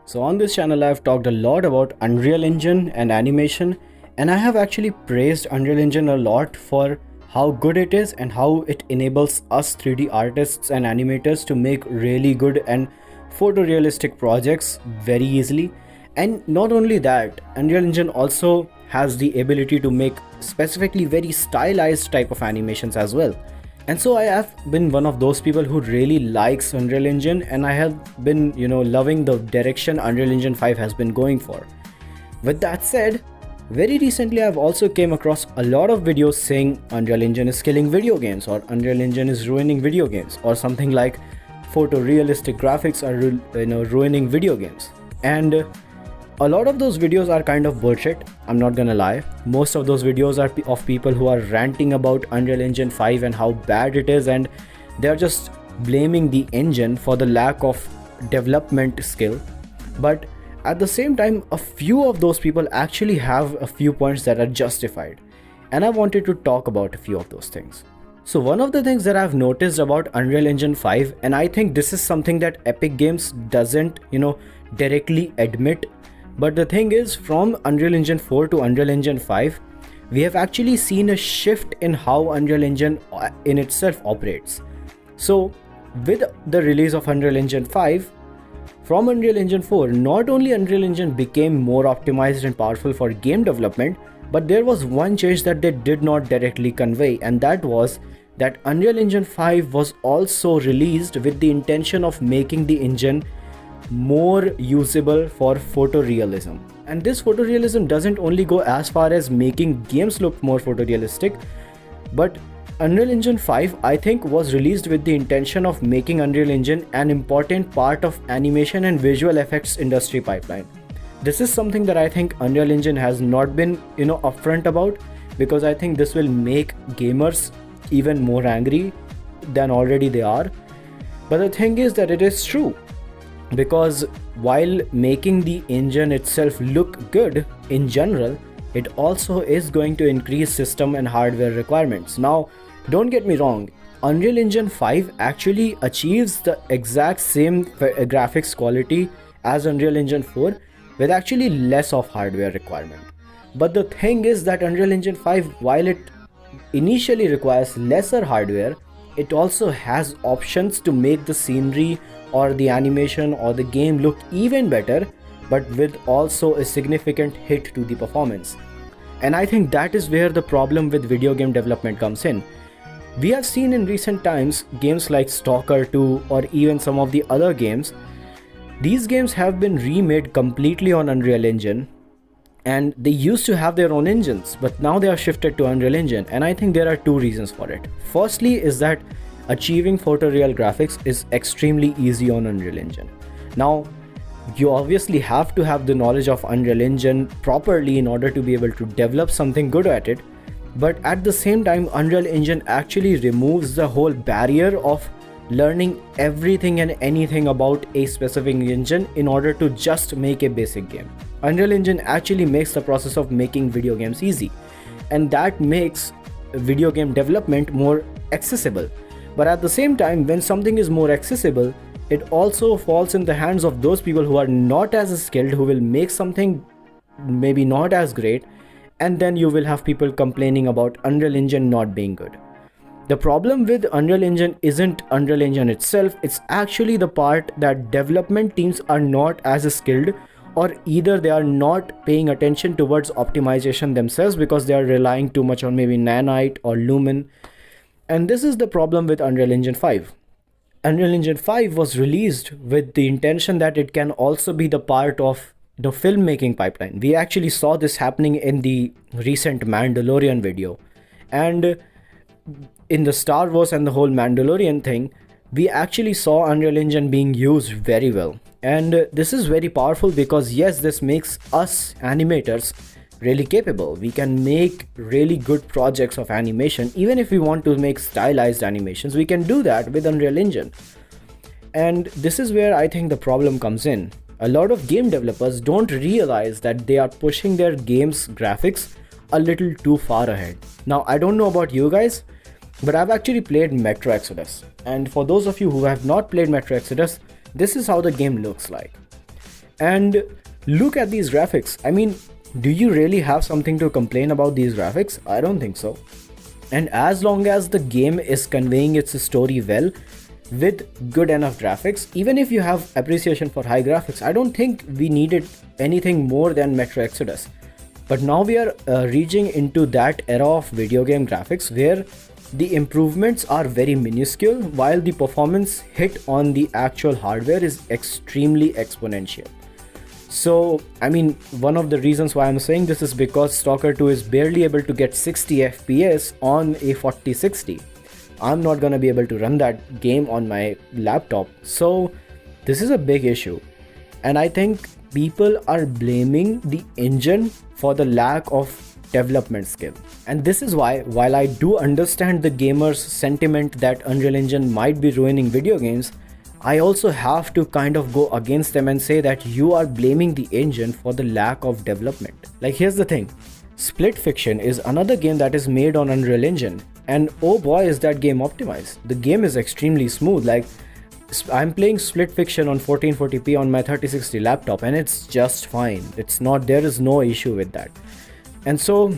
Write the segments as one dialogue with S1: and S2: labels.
S1: So on this channel I've talked a lot about Unreal Engine and animation, and I have actually praised Unreal Engine a lot for how good it is and how it enables us 3D artists and animators to make really good and photorealistic projects very easily. And not only that, Unreal Engine also has the ability to make specifically very stylized type of animations as well. And so I have been one of those people who really likes Unreal Engine, and I have been, loving the direction Unreal Engine 5 has been going for. With that said, very recently I've also came across a lot of videos saying Unreal Engine is killing video games, or Unreal Engine is ruining video games, or something like photorealistic graphics are ruining video games. And a lot of those videos are kind of bullshit, I'm not gonna lie. Most of those videos are of people who are ranting about Unreal Engine 5 and how bad it is, and they're just blaming the engine for the lack of development skill. But at the same time, a few of those people actually have a few points that are justified, and I wanted to talk about a few of those things. So one of the things that I've noticed about Unreal Engine 5, and I think this is something that Epic Games doesn't directly admit, but the thing is, from Unreal Engine 4 to Unreal Engine 5, we have actually seen a shift in how Unreal Engine in itself operates. So with the release of Unreal Engine 5, from Unreal Engine 4, not only Unreal Engine became more optimized and powerful for game development, but there was one change that they did not directly convey, and that was that Unreal Engine 5 was also released with the intention of making the engine more usable for photorealism. And this photorealism doesn't only go as far as making games look more photorealistic, but Unreal Engine 5 I think was released with the intention of making Unreal Engine an important part of animation and visual effects industry pipeline. This is something that I think Unreal Engine has not been upfront about, because I think this will make gamers even more angry than already they are. But the thing is that it is true, because while making the engine itself look good in general, it also is going to increase system and hardware requirements. Now, don't get me wrong, Unreal Engine 5 actually achieves the exact same graphics quality as Unreal Engine 4 with actually less of hardware requirement. But the thing is that Unreal Engine 5, while it initially requires lesser hardware, it also has options to make the scenery or the animation or the game look even better, but with also a significant hit to the performance. And I think that is where the problem with video game development comes in. We have seen in recent times games like Stalker 2 or even some of the other games. These games have been remade completely on Unreal Engine, and they used to have their own engines, but now they are shifted to Unreal Engine, and I think there are two reasons for it. Firstly is that achieving photoreal graphics is extremely easy on Unreal Engine. Now, you obviously have to have the knowledge of Unreal Engine properly in order to be able to develop something good at it, but at the same time, Unreal Engine actually removes the whole barrier of learning everything and anything about a specific engine in order to just make a basic game. Unreal Engine actually makes the process of making video games easy, and that makes video game development more accessible. But at the same time, when something is more accessible, it also falls in the hands of those people who are not as skilled, who will make something maybe not as great, and then you will have people complaining about Unreal Engine not being good. The problem with Unreal Engine isn't Unreal Engine itself, it's actually the part that development teams are not as skilled, or either they are not paying attention towards optimization themselves because they are relying too much on maybe Nanite or Lumen. And this is the problem with Unreal Engine 5. Unreal Engine 5 was released with the intention that it can also be the part of the filmmaking pipeline. We actually saw this happening in the recent Mandalorian video. And in the Star Wars and the whole Mandalorian thing, we actually saw Unreal Engine being used very well. And this is very powerful because yes, this makes us animators really capable. We can make really good projects of animation. Even if we want to make stylized animations, we can do that with Unreal Engine. And this is where I think the problem comes in. A lot of game developers don't realize that they are pushing their games graphics a little too far ahead. Now, I don't know about you guys, but I've actually played Metro Exodus. And for those of you who have not played Metro Exodus, this is how the game looks like. And look at these graphics. I mean, do you really have something to complain about these graphics? I don't think so. And as long as the game is conveying its story well with good enough graphics, even if you have appreciation for high graphics, I don't think we needed anything more than Metro Exodus. But now we are reaching into that era of video game graphics where the improvements are very minuscule while the performance hit on the actual hardware is extremely exponential. So, I mean, one of the reasons why I'm saying this is because Stalker 2 is barely able to get 60 FPS on a 4060. I'm not gonna be able to run that game on my laptop. So, this is a big issue. And I think people are blaming the engine for the lack of development skill. And this is why, while I do understand the gamers' sentiment that Unreal Engine might be ruining video games, I also have to kind of go against them and say that you are blaming the engine for the lack of development. Like, here's the thing. Split Fiction is another game that is made on Unreal Engine, and oh boy is that game optimized. The game is extremely smooth. Like, I'm playing Split Fiction on 1440p on my 3060 laptop and it's just fine. There is no issue with that. And so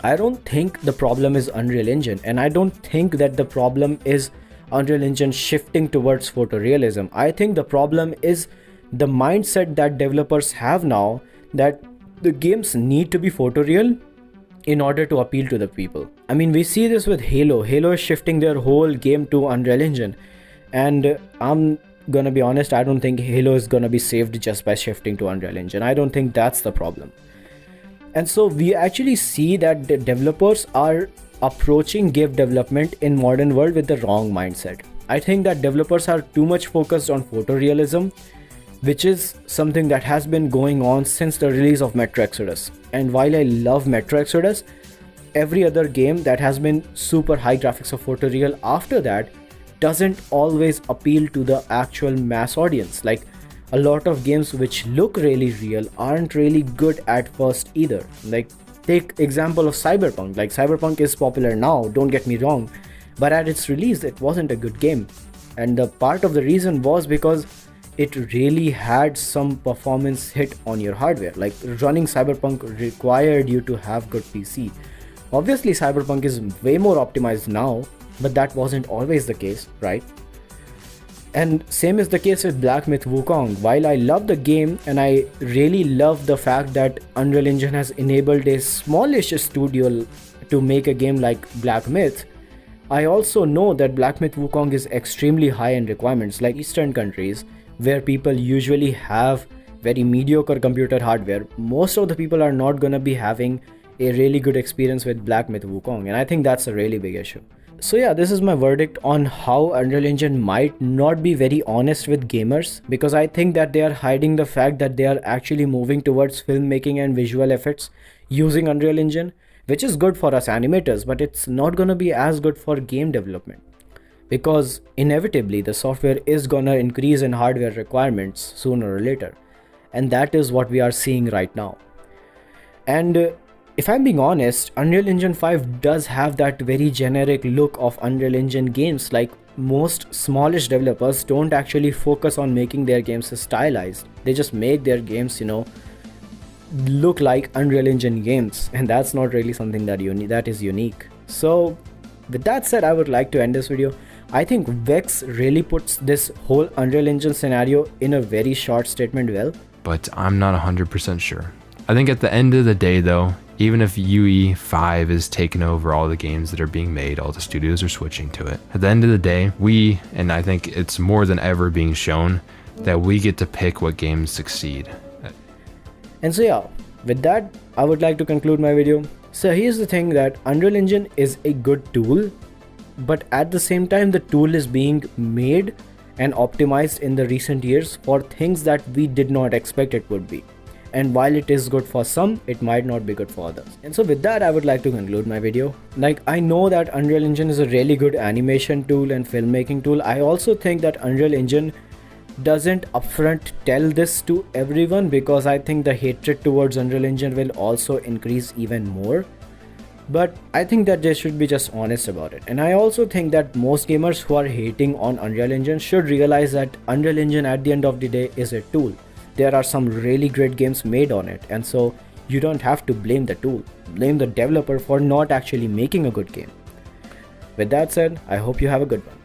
S1: I don't think the problem is Unreal Engine, and I don't think that the problem is Unreal Engine shifting towards photorealism. I think the problem is the mindset that developers have now, that the games need to be photoreal in order to appeal to the people. I mean, we see this with Halo. Halo is shifting their whole game to Unreal Engine. And I'm gonna be honest, I don't think Halo is gonna be saved just by shifting to Unreal Engine. I don't think that's the problem. And so we actually see that the developers are approaching game development in modern world with the wrong mindset. I think that developers are too much focused on photorealism, which is something that has been going on since the release of Metro Exodus. And while I love Metro Exodus, every other game that has been super high graphics of photoreal after that doesn't always appeal to the actual mass audience. Like, a lot of games which look really real aren't really good at first either. Like, take example of Cyberpunk. Like, Cyberpunk is popular now, don't get me wrong, but at its release it wasn't a good game. And the part of the reason was because it really had some performance hit on your hardware. Like, running Cyberpunk required you to have good PC. Obviously Cyberpunk is way more optimized now, but that wasn't always the case, right? And same is the case with Black Myth Wukong. While I love the game and I really love the fact that Unreal Engine has enabled a smallish studio to make a game like Black Myth, I also know that Black Myth Wukong is extremely high in requirements. Like Eastern countries, where people usually have very mediocre computer hardware, most of the people are not gonna be having a really good experience with Black Myth Wukong, and I think that's a really big issue. So yeah, this is my verdict on how Unreal Engine might not be very honest with gamers, because I think that they are hiding the fact that they are actually moving towards filmmaking and visual effects using Unreal Engine, which is good for us animators, but it's not gonna be as good for game development, because inevitably the software is gonna increase in hardware requirements sooner or later, and that is what we are seeing right now. And if I'm being honest, Unreal Engine 5 does have that very generic look of Unreal Engine games. Like, most smallish developers don't actually focus on making their games stylized. They just make their games, look like Unreal Engine games, and that's not really something that is unique. So with that said, I would like to end this video. I think Vex really puts this whole Unreal Engine scenario in a very short statement well.
S2: But I'm not 100% sure. I think at the end of the day though, even if UE5 is taking over all the games that are being made, all the studios are switching to it. At the end of the day, and I think it's more than ever being shown, that we get to pick what games succeed.
S1: And so yeah, with that, I would like to conclude my video. So here's the thing, that Unreal Engine is a good tool, but at the same time, the tool is being made and optimized in the recent years for things that we did not expect it would be. And while it is good for some, it might not be good for others. And so with that, I would like to conclude my video. Like, I know that Unreal Engine is a really good animation tool and filmmaking tool. I also think that Unreal Engine doesn't upfront tell this to everyone, because I think the hatred towards Unreal Engine will also increase even more. But I think that they should be just honest about it. And I also think that most gamers who are hating on Unreal Engine should realize that Unreal Engine at the end of the day is a tool. there are some really great games made on it, and so you don't have to blame the tool. Blame the developer for not actually making a good game. With that said, I hope you have a good one.